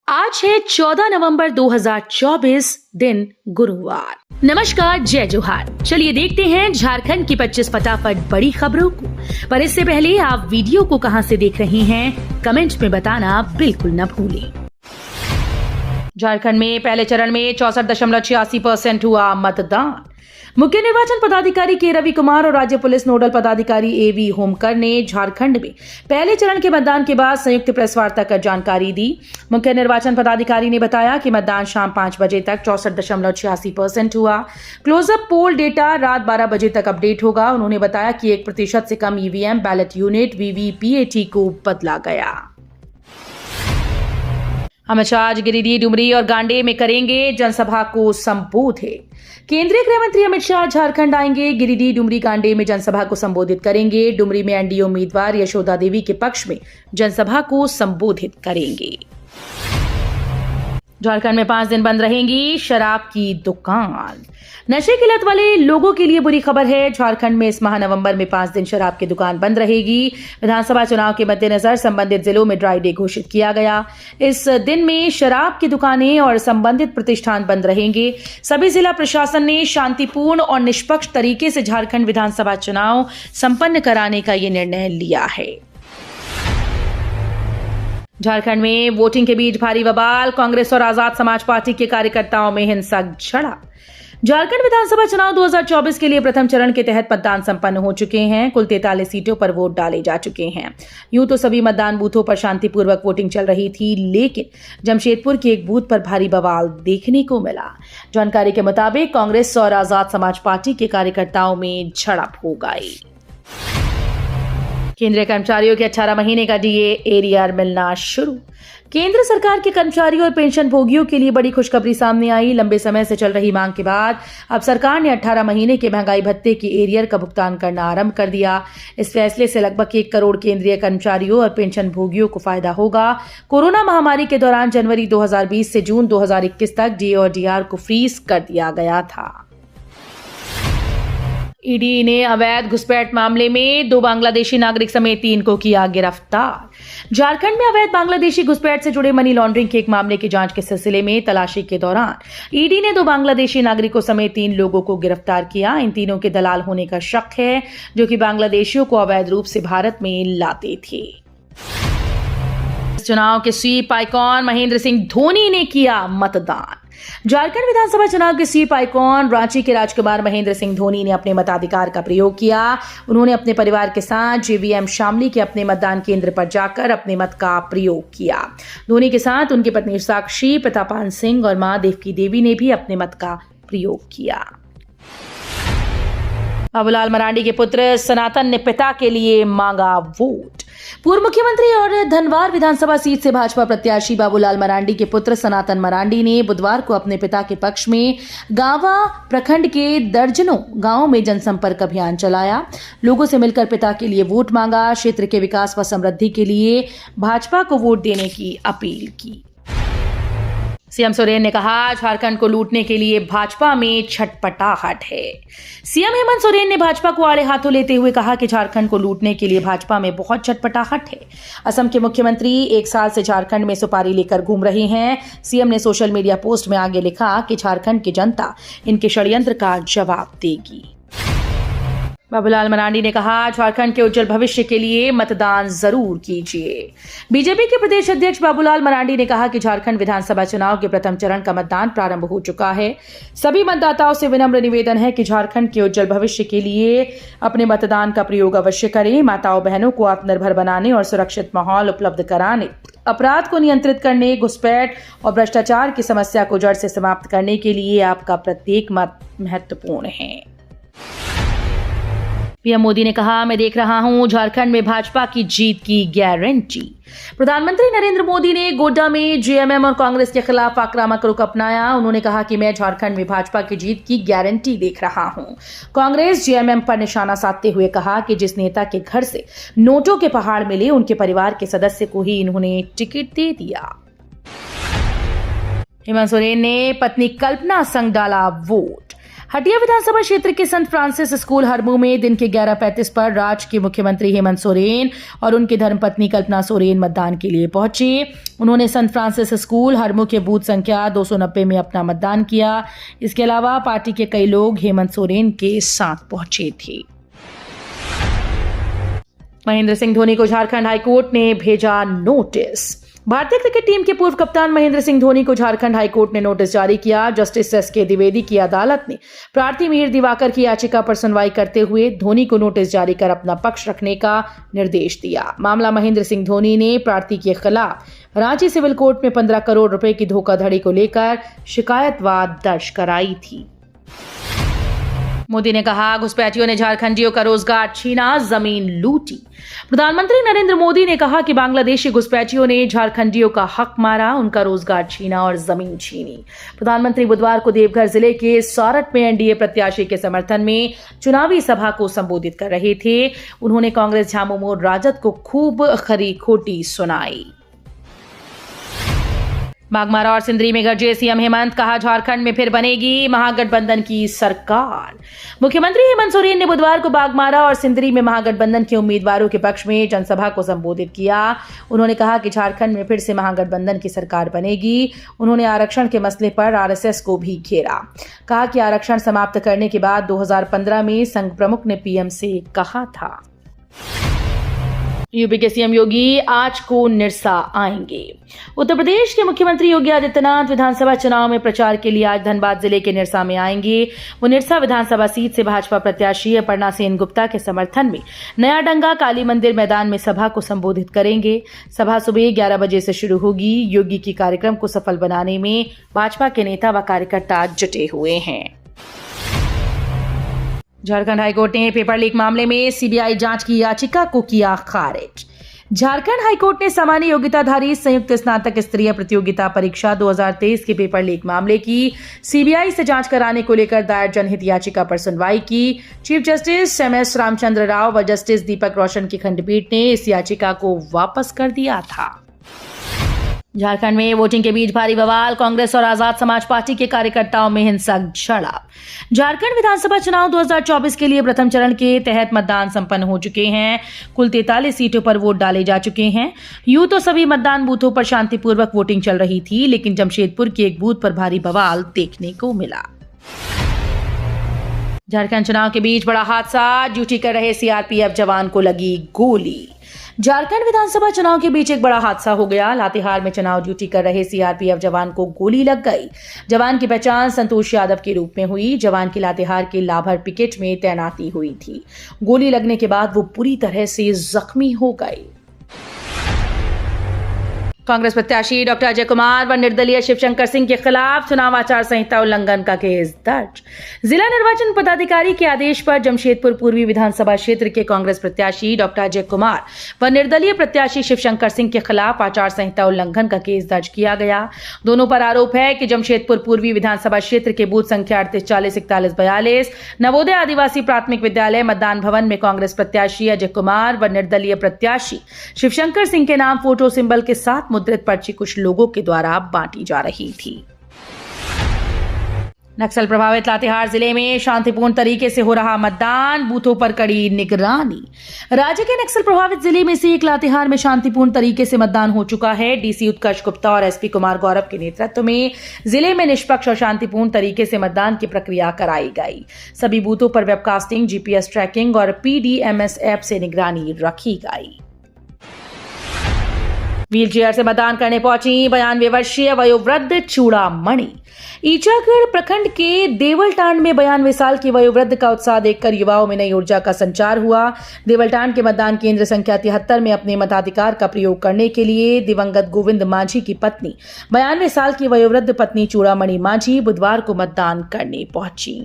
आज है 14 नवंबर 2024 दिन गुरुवार। नमस्कार, जय जोहार। चलिए देखते हैं झारखंड की 25 फटाफट बड़ी खबरों को। पर इससे पहले आप वीडियो को कहां से देख रहे हैं कमेंट में बताना बिल्कुल न भूलें। झारखंड में पहले चरण में 64.86% हुआ मतदान। मुख्य निर्वाचन पदाधिकारी के रवि कुमार और राज्य पुलिस नोडल पदाधिकारी एवी होमकर ने झारखंड में पहले चरण के मतदान के बाद संयुक्त प्रेस वार्ता कर जानकारी दी। मुख्य निर्वाचन पदाधिकारी ने बताया कि मतदान शाम 5 बजे तक 64.86% हुआ। क्लोजअप पोल डेटा रात 12 बजे तक अपडेट होगा। उन्होंने बताया कि 1% से कम ईवीएम, बैलेट यूनिट, वीवीपीएटी को बदला गया। अमित शाह आज गिरिडीह, डुमरी और गांडे में करेंगे जनसभा को संबोधित। केंद्रीय गृह मंत्री अमित शाह झारखंड आएंगे। गिरिडीह, डुमरी, गांडे में जनसभा को संबोधित करेंगे। डुमरी में एनडीए उम्मीदवार यशोदा देवी के पक्ष में जनसभा को संबोधित करेंगे। झारखंड में 5 दिन बंद रहेंगी शराब की दुकान। नशे की लत वाले लोगों के लिए बुरी खबर है। झारखंड में इस माह नवंबर में 5 दिन शराब की दुकान बंद रहेगी। विधानसभा चुनाव के मद्देनजर संबंधित जिलों में ड्राई डे घोषित किया गया। इस दिन में शराब की दुकानें और संबंधित प्रतिष्ठान बंद रहेंगे। सभी जिला प्रशासन ने शांतिपूर्ण और निष्पक्ष तरीके से झारखंड विधानसभा चुनाव संपन्न कराने का ये निर्णय लिया है। झारखंड में वोटिंग के बीच भारी बवाल। कांग्रेस और आजाद समाज पार्टी के कार्यकर्ताओं में हिंसक झड़प। झारखंड विधानसभा चुनाव 2024 के लिए प्रथम चरण के तहत मतदान संपन्न हो चुके हैं। कुल 43 सीटों पर वोट डाले जा चुके हैं। यूं तो सभी मतदान बूथों पर शांतिपूर्वक वोटिंग चल रही थी, लेकिन जमशेदपुर के एक बूथ पर भारी बवाल देखने को मिला। जानकारी के मुताबिक कांग्रेस और आजाद समाज पार्टी के कार्यकर्ताओं में झड़प हो गई। केंद्रीय कर्मचारियों के 18 महीने का डीए एरियर मिलना शुरू। केंद्र सरकार के कर्मचारियों और पेंशन भोगियों के लिए बड़ी खुशखबरी सामने आई। लंबे समय से चल रही मांग के बाद अब सरकार ने 18 महीने के महंगाई भत्ते के एरियर का भुगतान करना आरंभ कर दिया। इस फैसले से लगभग 1 करोड़ केंद्रीय कर्मचारियों और पेंशन भोगियों को फायदा होगा। कोरोना महामारी के दौरान जनवरी 2020 से जून 2021 तक डीए और डीआर को फ्रीज कर दिया गया था। ईडी ने अवैध घुसपैठ मामले में 2 बांग्लादेशी नागरिक समेत 3 को किया गिरफ्तार। झारखंड में अवैध बांग्लादेशी घुसपैठ से जुड़े मनी लॉन्ड्रिंग के एक मामले की जांच के सिलसिले में तलाशी के दौरान ईडी ने 2 बांग्लादेशी नागरिकों समेत 3 लोगों को गिरफ्तार किया। इन तीनों के दलाल होने का शक है, जो कि बांग्लादेशियों को अवैध रूप से भारत में लाते थे। चुनाव के स्वीप आइकॉन महेंद्र सिंह धोनी ने किया मतदान। झारखंड विधानसभा चुनाव के स्वीप आइकॉन रांची के राजकुमार महेंद्र सिंह धोनी ने अपने मताधिकार का प्रयोग किया। उन्होंने अपने परिवार के साथ जेवीएम शामली के अपने मतदान केंद्र पर जाकर अपने मत का प्रयोग किया। धोनी के साथ उनकी पत्नी साक्षी, पिता पान सिंह और मां देवकी देवी ने भी अपने मत का प्रयोग किया। बाबूलाल मरांडी के पुत्र सनातन ने पिता के लिए मांगा वोट। पूर्व मुख्यमंत्री और धनवार विधानसभा सीट से भाजपा प्रत्याशी बाबूलाल मरांडी के पुत्र सनातन मरांडी ने बुधवार को अपने पिता के पक्ष में गांवा प्रखंड के दर्जनों गांवों में जनसंपर्क अभियान चलाया। लोगों से मिलकर पिता के लिए वोट मांगा। क्षेत्र के विकास व समृद्धि के लिए भाजपा को वोट देने की अपील की। सीएम सोरेन ने कहा, झारखंड को लूटने के लिए भाजपा में छटपटाहट है। सीएम हेमंत सोरेन ने भाजपा को आड़े हाथों लेते हुए कहा कि झारखंड को लूटने के लिए भाजपा में बहुत छटपटाहट है। असम के मुख्यमंत्री 1 साल से झारखंड में सुपारी लेकर घूम रहे हैं। सीएम ने सोशल मीडिया पोस्ट में आगे लिखा कि झारखंड की जनता इनके षड्यंत्र का जवाब देगी। बाबूलाल मरांडी ने कहा, झारखंड के उज्जवल भविष्य के लिए मतदान जरूर कीजिए। बीजेपी के प्रदेश अध्यक्ष बाबूलाल मरांडी ने कहा कि झारखंड विधानसभा चुनाव के प्रथम चरण का मतदान प्रारंभ हो चुका है। सभी मतदाताओं से विनम्र निवेदन है कि झारखंड के उज्जवल भविष्य के लिए अपने मतदान का प्रयोग अवश्य करें। माताओं बहनों को आत्मनिर्भर बनाने और सुरक्षित माहौल उपलब्ध कराने, अपराध को नियंत्रित करने, घुसपैठ और भ्रष्टाचार की समस्या को जड़ से समाप्त करने के लिए आपका प्रत्येक मत महत्वपूर्ण है। पीएम मोदी ने कहा, मैं देख रहा हूं झारखंड में भाजपा की जीत की गारंटी। प्रधानमंत्री नरेंद्र मोदी ने गोड्डा में जेएमएम और कांग्रेस के खिलाफ आक्रामक रुख अपनाया। उन्होंने कहा कि मैं झारखंड में भाजपा की जीत की गारंटी देख रहा हूं। कांग्रेस जेएमएम पर निशाना साधते हुए कहा कि जिस नेता के घर से नोटों के पहाड़ मिले, उनके परिवार के सदस्य को ही इन्होंने टिकट दे दिया। हेमंत सोरेन ने पत्नी कल्पना संग डाला वोट। हटिया विधानसभा क्षेत्र के संत फ्रांसिस स्कूल हरमू में दिन के 11:35 पर राज्य के मुख्यमंत्री हेमंत सोरेन और उनकी धर्मपत्नी कल्पना सोरेन मतदान के लिए पहुंचे। उन्होंने संत फ्रांसिस स्कूल हरमू के बूथ संख्या 290 में अपना मतदान किया। इसके अलावा पार्टी के कई लोग हेमंत सोरेन के साथ पहुंचे थे। महेंद्र सिंह धोनी को झारखंड हाईकोर्ट ने भेजा नोटिस। भारतीय क्रिकेट टीम के पूर्व कप्तान महेंद्र सिंह धोनी को झारखंड हाईकोर्ट ने नोटिस जारी किया। Justice SK. द्विवेदी की अदालत ने प्रार्थी मिहिर दिवाकर की याचिका पर सुनवाई करते हुए धोनी को नोटिस जारी कर अपना पक्ष रखने का निर्देश दिया। मामला महेंद्र सिंह धोनी ने प्रार्थी के खिलाफ रांची सिविल कोर्ट में 15 करोड़ रुपए की धोखाधड़ी को लेकर शिकायत दर्ज कराई थी। मोदी ने कहा, घुसपैठियों ने झारखंडियों का रोजगार छीना, जमीन लूटी। प्रधानमंत्री नरेंद्र मोदी ने कहा कि बांग्लादेशी घुसपैठियों ने झारखंडियों का हक मारा, उनका रोजगार छीना और जमीन छीनी। प्रधानमंत्री बुधवार को देवघर जिले के सारठ में एनडीए प्रत्याशी के समर्थन में चुनावी सभा को संबोधित कर रहे थे। उन्होंने कांग्रेस झामुमो राजद को खूब खरी खोटी सुनाई। बागमारा और सिंदरी में गरजे सीएम हेमंत, कहा झारखंड में फिर बनेगी महागठबंधन की सरकार। मुख्यमंत्री हेमंत सोरेन ने बुधवार को बागमारा और सिंदरी में महागठबंधन के उम्मीदवारों के पक्ष में जनसभा को संबोधित किया। उन्होंने कहा कि झारखंड में फिर से महागठबंधन की सरकार बनेगी। उन्होंने आरक्षण के मसले पर आरएसएस को भी घेरा। कहा कि आरक्षण समाप्त करने के बाद 2015 में संघ प्रमुख ने पीएम से कहा था। यूपी के सीएम योगी आज को निरसा आएंगे। उत्तर प्रदेश के मुख्यमंत्री योगी आदित्यनाथ विधानसभा चुनाव में प्रचार के लिए आज धनबाद जिले के निरसा में आएंगे। वो निरसा विधानसभा सीट से भाजपा प्रत्याशी अपर्णा सेन गुप्ता के समर्थन में नया डंगा काली मंदिर मैदान में सभा को संबोधित करेंगे। सभा सुबह 11 बजे से शुरू होगी। योगी की कार्यक्रम को सफल बनाने में भाजपा के नेता व कार्यकर्ता जुटे हुए हैं। झारखंड हाईकोर्ट ने पेपर लीक मामले में सीबीआई जांच की याचिका को किया खारिज। झारखंड हाईकोर्ट ने सामान्य योग्यताधारी संयुक्त स्नातक स्तरीय प्रतियोगिता परीक्षा 2023 के पेपर लीक मामले की सीबीआई से जांच कराने को लेकर दायर जनहित याचिका पर सुनवाई की। Chief justice MS Ramchandra Rao व जस्टिस दीपक रोशन की खंडपीठ ने इस याचिका को वापस कर दिया था। झारखंड में वोटिंग के बीच भारी बवाल, कांग्रेस और आजाद समाज पार्टी के कार्यकर्ताओं में हिंसक झड़प। झारखंड विधानसभा चुनाव 2024 के लिए प्रथम चरण के तहत मतदान संपन्न हो चुके हैं। कुल 43 सीटों पर वोट डाले जा चुके हैं। यूं तो सभी मतदान बूथों पर शांतिपूर्वक वोटिंग चल रही थी, लेकिन जमशेदपुर के एक बूथ पर भारी बवाल देखने को मिला। झारखंड चुनाव के बीच बड़ा हादसा, ड्यूटी कर रहे सीआरपीएफ जवान को लगी गोली। झारखंड विधानसभा चुनाव के बीच एक बड़ा हादसा हो गया। लातेहार में चुनाव ड्यूटी कर रहे सीआरपीएफ जवान को गोली लग गई। जवान की पहचान संतोष यादव के रूप में हुई। जवान की लातेहार के लाभर पिकेट में तैनाती हुई थी। गोली लगने के बाद वो पूरी तरह से जख्मी हो गए। कांग्रेस प्रत्याशी डॉक्टर अजय कुमार व निर्दलीय शिवशंकर सिंह के खिलाफ चुनाव आचार संहिता उल्लंघन का केस दर्ज। जिला निर्वाचन पदाधिकारी के आदेश पर जमशेदपुर पूर्वी विधानसभा क्षेत्र के कांग्रेस प्रत्याशी डॉक्टर अजय कुमार व निर्दलीय प्रत्याशी शिवशंकर सिंह के खिलाफ आचार संहिता उल्लंघन का केस दर्ज किया गया। दोनों पर आरोप है कि जमशेदपुर पूर्वी विधानसभा क्षेत्र के बूथ संख्या 38404142 नवोदय आदिवासी प्राथमिक विद्यालय मतदान भवन में कांग्रेस प्रत्याशी अजय कुमार व निर्दलीय प्रत्याशी शिवशंकर सिंह के नाम फोटो सिंबल के साथ मुद्रित पर्ची कुछ लोगों के द्वारा बांटी जा रही थी। नक्सल प्रभावित लातेहार जिले में शांतिपूर्ण तरीके से हो रहा मतदान, बूथों पर कड़ी निगरानी। राज्य के नक्सल प्रभावित जिले में से एक लातेहार में शांतिपूर्ण तरीके से मतदान हो चुका है। डीसी उत्कर्ष गुप्ता और एसपी कुमार गौरव के नेतृत्व में जिले में निष्पक्ष और शांतिपूर्ण तरीके से मतदान की प्रक्रिया कराई गई। सभी बूथों पर वेबकास्टिंग, जीपीएस ट्रैकिंग और पीडीएमएस ऐप से निगरानी रखी गई। व्हीलचेयर से मतदान करने पहुंची 92 वर्षीय वयोवृद्ध चूड़ामणि। ईचागढ़ प्रखंड के देवलटांड में 92 साल की वयोवृद्ध का उत्साह देखकर युवाओं में नई ऊर्जा का संचार हुआ। देवलटांड के मतदान केंद्र संख्या 73 में अपने मताधिकार का प्रयोग करने के लिए दिवंगत गोविंद मांझी की पत्नी 92 साल की वयोवृद्ध पत्नी चूड़ामणि मांझी बुधवार को मतदान करने पहुंची।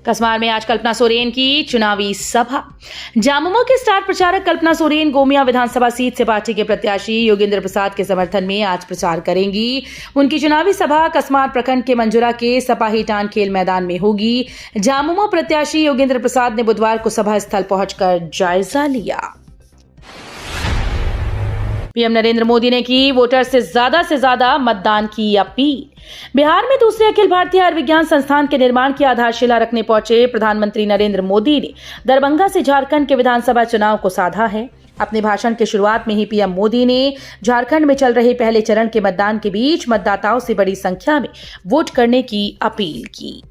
कसमार में आज कल्पना सोरेन की चुनावी सभा। झामुमो के स्टार प्रचारक कल्पना सोरेन गोमिया विधानसभा सीट से पार्टी के प्रत्याशी योगेंद्र प्रसाद के समर्थन में आज प्रचार करेंगी। उनकी चुनावी सभा कसमार प्रखंड के मंजुरा के सपाहीटान खेल मैदान में होगी। झामुमो प्रत्याशी योगेंद्र प्रसाद ने बुधवार को सभा स्थल पहुंचकर जायजा लिया। पीएम नरेंद्र मोदी ने की वोटर से ज्यादा मतदान की अपील। बिहार में दूसरे अखिल भारतीय आयुर्विज्ञान संस्थान के निर्माण की आधारशिला रखने पहुंचे प्रधानमंत्री नरेंद्र मोदी ने दरभंगा से झारखंड के विधानसभा चुनाव को साधा है। अपने भाषण की शुरुआत में ही पीएम मोदी ने झारखंड में चल रहे पहले चरण के मतदान के बीच मतदाताओं से बड़ी संख्या में वोट करने की अपील की।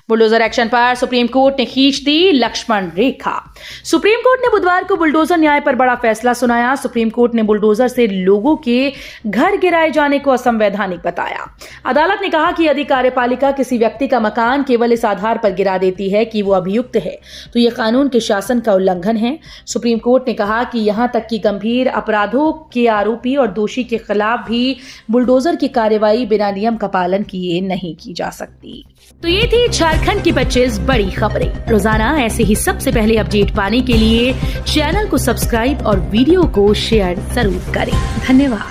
बुलडोजर एक्शन पर सुप्रीम कोर्ट ने खींच दी लक्ष्मण रेखा। सुप्रीम कोर्ट ने बुधवार को बुलडोजर न्याय पर बड़ा फैसला सुनाया। सुप्रीम कोर्ट ने बुलडोजर से लोगों के घर गिराए जाने को असंवैधानिक बताया। अदालत ने कहा कि यदि कार्यपालिका किसी व्यक्ति का मकान केवल इस आधार पर गिरा देती है कि वो अभियुक्त है तो यह कानून के शासन का उल्लंघन है। सुप्रीम कोर्ट ने कहा कि यहां तक कि गंभीर अपराधों के आरोपी और दोषी के खिलाफ भी बुलडोजर की कार्रवाई बिना नियम का पालन किए नहीं की जा सकती। तो ये थी झारखंड की 25 बड़ी खबरें। रोजाना ऐसे ही सबसे पहले अपडेट पाने के लिए चैनल को सब्सक्राइब और वीडियो को शेयर जरूर करें। धन्यवाद।